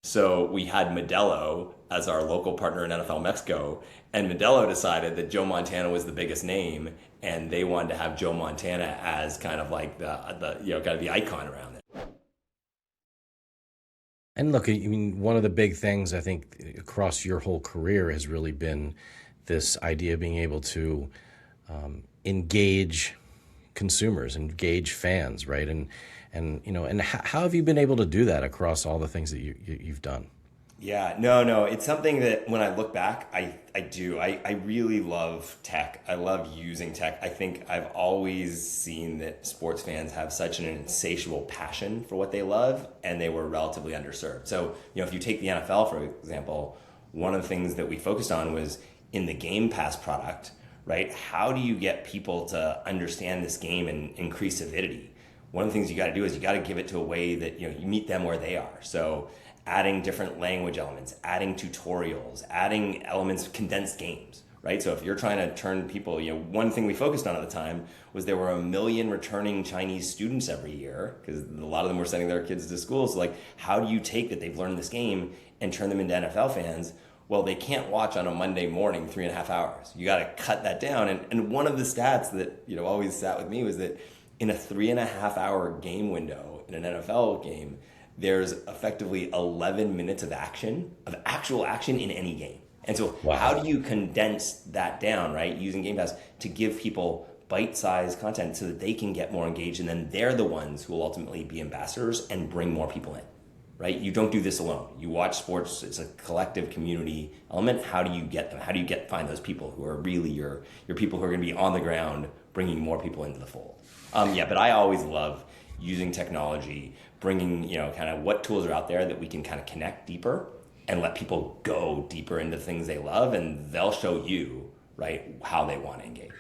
So we had Modelo as our local partner in NFL Mexico, and Modelo decided that Joe Montana was the biggest name, and they wanted to have Joe Montana as kind of like the kind of the icon around it. And look, I mean, one of the big things I think across your whole career has really been this idea of being able to engage consumers, engage fans, right? And how have you been able to do that across all the things that you've done? Yeah, no. It's something that when I look back, I do. I really love tech. I love using tech. I think I've always seen that sports fans have such an insatiable passion for what they love, and they were relatively underserved. So, if you take the NFL, for example, one of the things that we focused on was in the Game Pass product, right? How do you get people to understand this game and increase avidity? One of the things you got to do is you got to give it to a way that you meet them where they are. So adding different language elements, adding tutorials, adding elements, condensed games, right? So if you're trying to turn people, one thing we focused on at the time was there were 1 million returning Chinese students every year because a lot of them were sending their kids to school. So like, how do you take that they've learned this game and turn them into NFL fans? Well, they can't watch on a Monday morning 3.5 hours. You got to cut that down. And one of the stats that always sat with me was that in a 3.5 hour game window in an NFL game, there's effectively 11 minutes of action, of actual action in any game. And so how Wow. do you condense that down, right? Using Game Pass to give people bite-sized content so that they can get more engaged, and then they're the ones who will ultimately be ambassadors and bring more people in, right? You don't do this alone. You watch sports, it's a collective community element. How do you get them? How do you find those people who are really your people who are going to be on the ground, bringing more people into the fold? Yeah, but I always love using technology, bringing, kind of what tools are out there that we can kind of connect deeper and let people go deeper into things they love, and they'll show you, right, how they want to engage.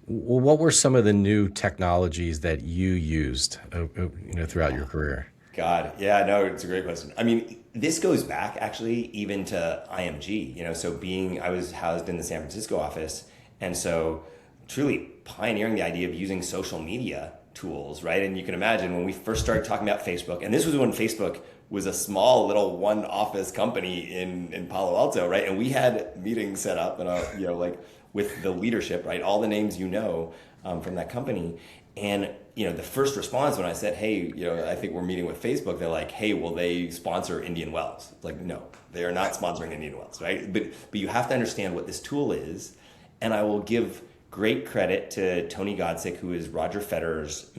Well, what were some of the new technologies that you used, throughout your career? God, yeah, no, it's a great question. I mean, this goes back actually even to IMG, so I was housed in the San Francisco office, and so truly pioneering the idea of using social media tools, right? And you can imagine when we first started talking about Facebook, and this was when Facebook was a small little one office company in Palo Alto, right? And we had meetings set up and like with the leadership, right? All the names from that company. And the first response when I said, hey, I think we're meeting with Facebook, they're like, hey, will they sponsor Indian Wells? It's like, no, they are not sponsoring Indian Wells, right? But you have to understand what this tool is. And I will give great credit to Tony Godsick, who is Roger Federer's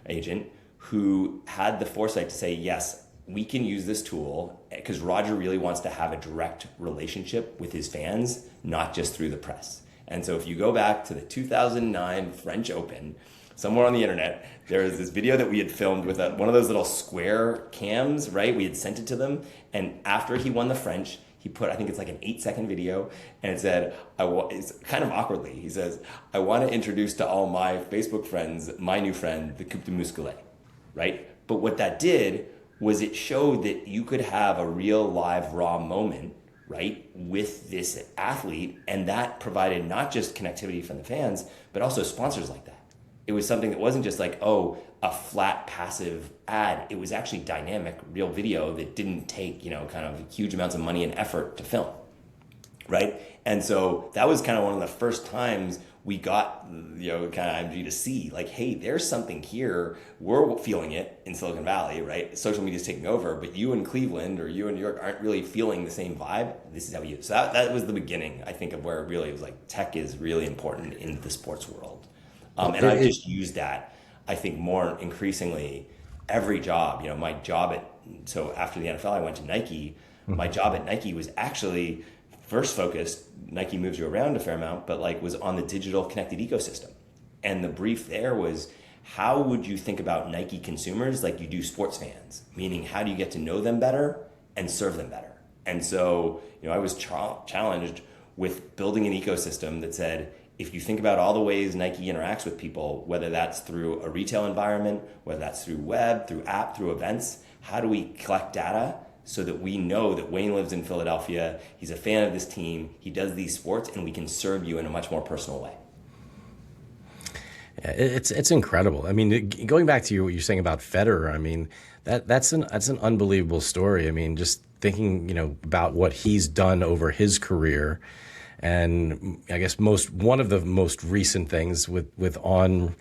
agent, who had the foresight to say, yes, we can use this tool because Roger really wants to have a direct relationship with his fans, not just through the press. And so if you go back to the 2009 French Open, somewhere on the internet, there is this video that we had filmed with one of those little square cams, right? We had sent it to them. And after he won the French, he put, I think it's like an 8-second video, and it said, it's kind of awkwardly, he says, I want to introduce to all my Facebook friends, my new friend, the Coupe de Muscalet, right? But what that did was it showed that you could have a real live raw moment, right, with this athlete, and that provided not just connectivity from the fans, but also sponsors like that. It was something that wasn't just like, oh, a flat passive ad. It was actually dynamic, real video that didn't take, kind of huge amounts of money and effort to film, right? And so that was kind of one of the first times we got, kind of IMG to see like, hey, there's something here. We're feeling it in Silicon Valley, right? Social media is taking over, but you in Cleveland or you in New York aren't really feeling the same vibe. This is how we use. So that was the beginning, I think, of where it really was like tech is really important in the sports world. And I've It, just used that, I think, more increasingly every job. My job so after the NFL, I went to Nike. My job at Nike was actually first focused, Nike moves you around a fair amount, but like was on the digital connected ecosystem. And the brief there was, how would you think about Nike consumers like you do sports fans? Meaning, how do you get to know them better and serve them better? And so, I was challenged with building an ecosystem that said, if you think about all the ways Nike interacts with people, whether that's through a retail environment, whether that's through web, through app, through events, how do we collect data so that we know that Wayne lives in Philadelphia, he's a fan of this team, he does these sports, and we can serve you in a much more personal way. it's incredible. I mean, going back to what you're saying about Federer, I mean, that's an unbelievable story. I mean, just thinking, about what he's done over his career. And I guess one of the most recent things with On,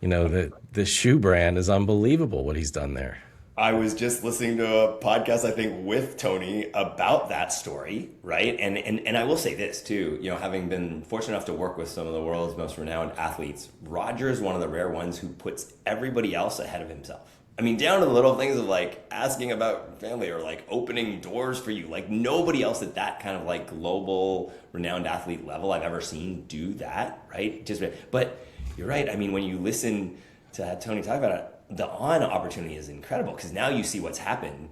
the shoe brand is unbelievable what he's done there. I was just listening to a podcast, I think, with Tony about that story, right? And I will say this too, having been fortunate enough to work with some of the world's most renowned athletes, Roger is one of the rare ones who puts everybody else ahead of himself. I mean, down to the little things of like asking about family or like opening doors for you. Like nobody else at that kind of like global renowned athlete level I've ever seen do that, right? But you're right. I mean, when you listen to Tony talk about it, the On opportunity is incredible because now you see what's happened.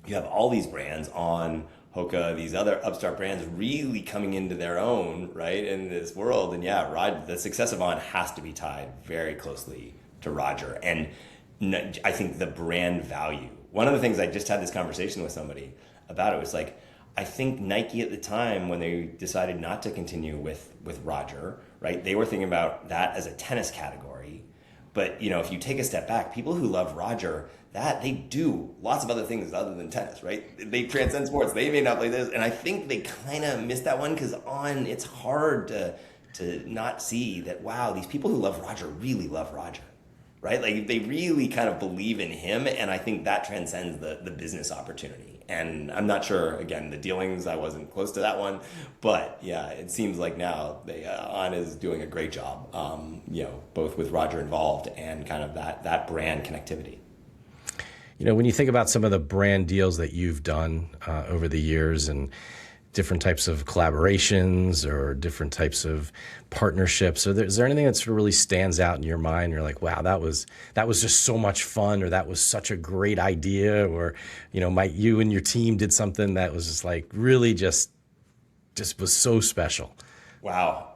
You have all these brands, On, Hoka, these other upstart brands really coming into their own, right, in this world. And yeah, the success of On has to be tied very closely to Roger. And I think the brand value. One of the things I just had this conversation with somebody about it was like, I think Nike at the time when they decided not to continue with Roger, right, they were thinking about that as a tennis category. But, if you take a step back, people who love Roger, that they do lots of other things other than tennis, right? They transcend sports. They may not play this. And I think they kind of missed that one because it's hard to not see that, wow, these people who love Roger really love Roger, right? Like they really kind of believe in him. And I think that transcends the business opportunity. And I'm not sure, again, the dealings, I wasn't close to that one. But yeah, it seems like now On is doing a great job, both with Roger involved and kind of that brand connectivity. When you think about some of the brand deals that you've done over the years and different types of collaborations or different types of partnerships, is there anything that sort of really stands out in your mind? You're like, wow, that was just so much fun, or that was such a great idea, or you and your team did something that was just like really just was so special. Wow.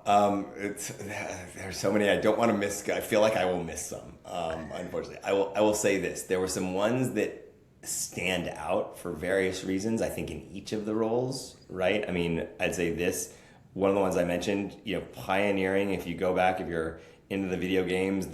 There's so many I don't want to miss. I feel like I will miss some. Unfortunately, I will say this. There were some ones that stand out for various reasons, I think, in each of the roles, right? I mean, I'd say this, one of the ones I mentioned, pioneering, if you go back, if you're into the video games,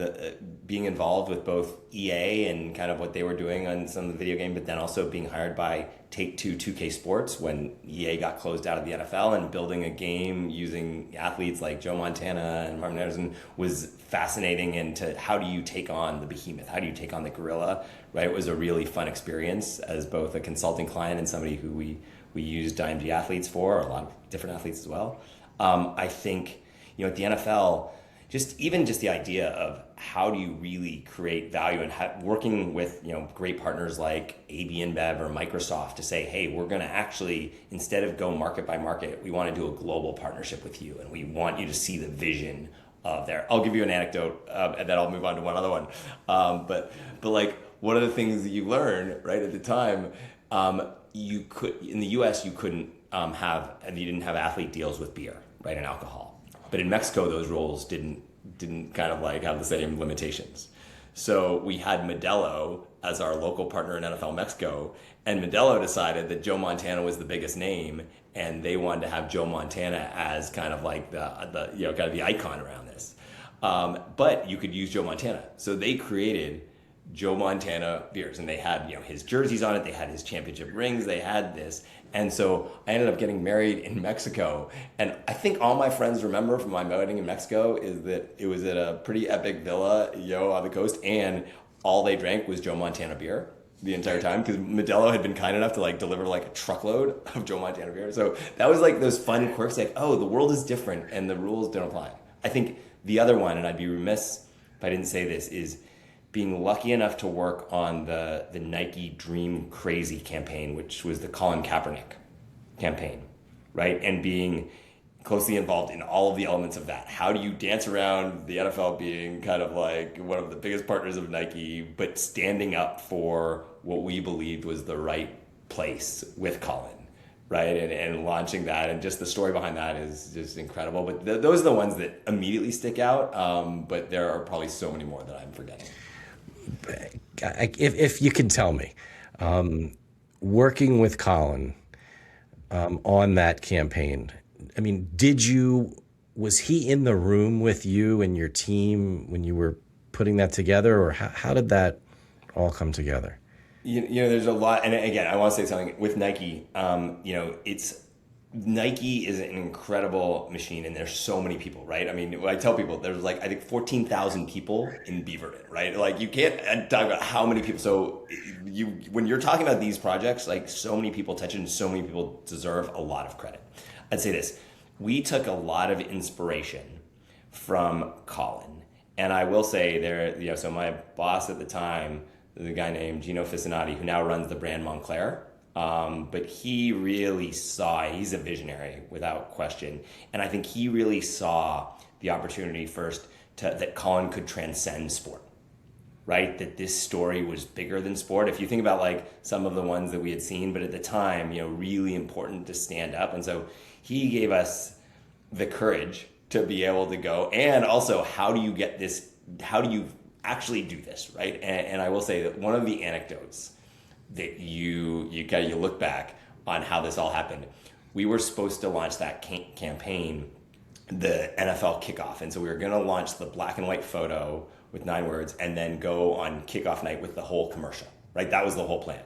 being involved with both EA and kind of what they were doing on some of the video game, but then also being hired by Take-Two 2K Sports when EA got closed out of the NFL, and building a game using athletes like Joe Montana and Martin Anderson was fascinating. And how do you take on the behemoth? How do you take on the gorilla, right? It was a really fun experience as both a consulting client and somebody who we used IMG athletes for, or a lot of different athletes as well. I think, at the NFL, just the idea of how do you really create value, and working with great partners like AB InBev or Microsoft to say, hey, we're going to actually, instead of go market by market, we want to do a global partnership with you, and we want you to see the vision of there. I'll give you an anecdote, and then I'll move on to one other one. But like one of the things that you learn right at the time, you could in the U.S. you couldn't you didn't have athlete deals with beer, right, and alcohol. But in Mexico, those rules didn't kind of like have the same limitations. So we had Modelo as our local partner in NFL Mexico, and Modelo decided that Joe Montana was the biggest name, and they wanted to have Joe Montana as kind of like the kind of the icon around this. But you could use Joe Montana, so they created Joe Montana beers, and they had his jerseys on it, they had his championship rings, they had this. And so I ended up getting married in Mexico. And I think all my friends remember from my wedding in Mexico is that it was at a pretty epic villa, on the coast. And all they drank was Joe Montana beer the entire time, because Modelo had been kind enough to like deliver like a truckload of Joe Montana beer. So that was like those fun quirks, like, oh, the world is different and the rules don't apply. I think the other one, and I'd be remiss if I didn't say this, is being lucky enough to work on the Nike Dream Crazy campaign, which was the Colin Kaepernick campaign, right? And being closely involved in all of the elements of that. How do you dance around the NFL being kind of like one of the biggest partners of Nike, but standing up for what we believed was the right place with Colin, right? And launching that, and just the story behind that is just incredible. But those are the ones that immediately stick out, but there are probably so many more that I'm forgetting. If you can tell me, working with Colin on that campaign, I mean, was he in the room with you and your team when you were putting that together, or how did that all come together? There's a lot, and again, I want to say something with Nike. Nike is an incredible machine, and there's so many people, right? I mean, I tell people there's like I think 14,000 people in Beaverton, right? Like you can't talk about how many people. So when you're talking about these projects, like so many people touch it, and so many people deserve a lot of credit. I'd say this: we took a lot of inspiration from Colin, and I will say there, so my boss at the time, the guy named Gino Fissinati, who now runs the brand Montclair. But he really saw, he's a visionary without question. And I think he really saw the opportunity first that Colin could transcend sport, right? That this story was bigger than sport. If you think about like some of the ones that we had seen, but at the time, really important to stand up. And so he gave us the courage to be able to go. And also, how do you get this? How do you actually do this, right? And I will say that one of the anecdotes that you look back on how this all happened. We were supposed to launch that campaign, the NFL kickoff, and so we were going to launch the black and white photo with 9 words, and then go on kickoff night with the whole commercial. Right, that was the whole plan.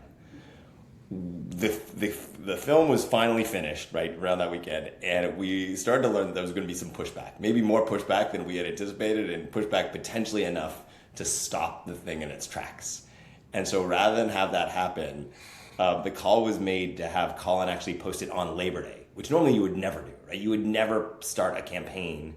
The film was finally finished right around that weekend, and we started to learn that there was going to be some pushback, maybe more pushback than we had anticipated, and pushback potentially enough to stop the thing in its tracks. And so rather than have that happen, the call was made to have Colin actually post it on Labor Day, which normally you would never do, right? You would never start a campaign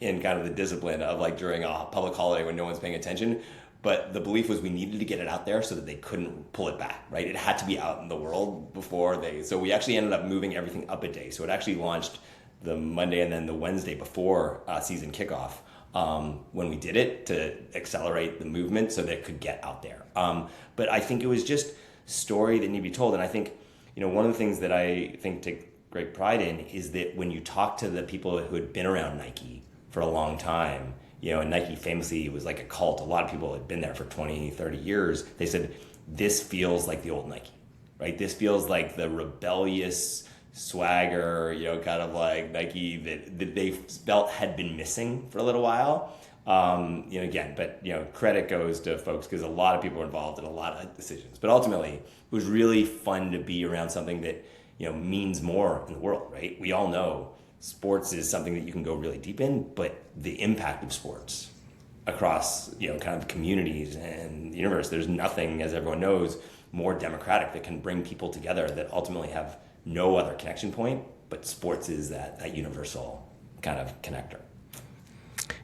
in kind of the discipline of like during a public holiday when no one's paying attention. But the belief was we needed to get it out there so that they couldn't pull it back, right? It had to be out in the world before so we actually ended up moving everything up a day. So it actually launched the Monday and then the Wednesday before season kickoff. When we did it to accelerate the movement so that it could get out there. But I think it was just a story that needed to be told. And I think, one of the things that I think take great pride in is that when you talk to the people who had been around Nike for a long time, and Nike famously was like a cult. A lot of people had been there for 20, 30 years. They said, this feels like the old Nike, right? This feels like the rebellious swagger, kind of like Nike that they felt had been missing for a little while. Again, but credit goes to folks because a lot of people were involved in a lot of decisions. But ultimately, it was really fun to be around something that means more in the world, right? We all know sports is something that you can go really deep in, but the impact of sports across kind of communities and the universe, there's nothing, as everyone knows, more democratic that can bring people together that ultimately have no other connection point, but sports is that universal kind of connector.